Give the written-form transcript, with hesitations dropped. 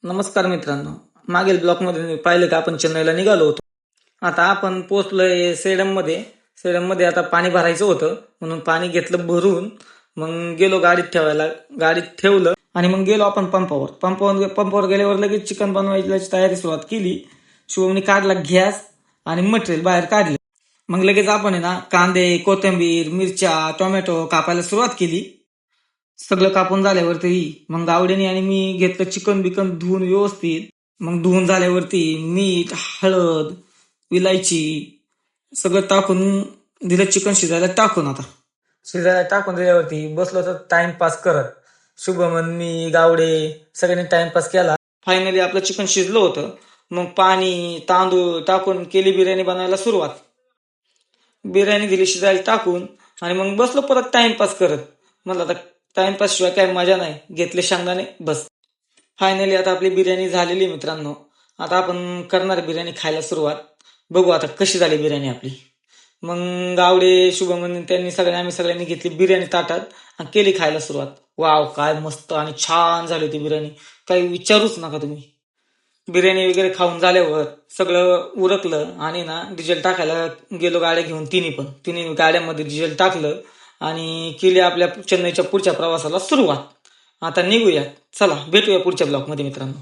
नमस्कार मित्रांनो. मागील ब्लॉकमध्ये मी पाहिलं का आपण चेन्नईला निघालो होतो. आता आपण पोहोचलोय सेडममध्ये. सेडममध्ये आता पाणी भरायचं होतं म्हणून पाणी घेतलं भरून. मग गेलो गाडीत ठेवायला, गाडीत ठेवलं आणि मग गेलो आपण पंपावर गेल्यावर लगेच चिकन बनवायची तयारी सुरुवात केली. शुभमने काढला गॅस आणि मटेरियल बाहेर काढलं. मग लगेच आपण आहे ना कांदे, कोथिंबीर, मिरच्या, टोमॅटो कापायला सुरुवात केली. सगळं कापून झाल्यावरती मग गावड्याने आणि मी घेतलं चिकन बिकन धुवून व्यवस्थित. मग धुवून झाल्यावरती मीठ, हळद, इलायची सगळं टाकून दिलं चिकन शिजायला टाकून. आता शिजायला टाकून दिल्यावरती बसलो तर टाइमपास करत शुभमन, मी, गावडे सगळ्यांनी टाइमपास केला. फायनली आपलं चिकन शिजलं होतं. मग पाणी, तांदूळ टाकून केली बिर्याणी बनवायला सुरुवात. बिर्याणी दिली शिजायला टाकून आणि मग बसलो परत टाइमपास करत. म्हणलं आता टाइमपास शिवाय काय मजा नाही, घेतले शेंगदाणे बस. फायनली आता आपली बिर्याणी झालेली मित्रांनो. आता आपण करणार बिर्याणी खायला सुरुवात. बघू आता कशी झाली बिर्याणी आपली. मग गावडे, शुभमन आम्ही सगळ्यांनी घेतली बिर्याणी ताटात आणि केली खायला सुरुवात. वाव, काय मस्त आणि छान झाली ती बिर्याणी, काही विचारूच नका तुम्ही. बिर्याणी वगैरे खाऊन झाल्यावर सगळं उरकलं आणि ना डिझेल टाकायला गेलो गाड्या घेऊन. तिन्ही गाड्यांमध्ये डिझेल टाकलं आणि केली आपल्या चेन्नईच्या पुढच्या प्रवासाला सुरुवात. आता निघूया, चला भेटूया पुढच्या ब्लॉकमध्ये मित्रांनो.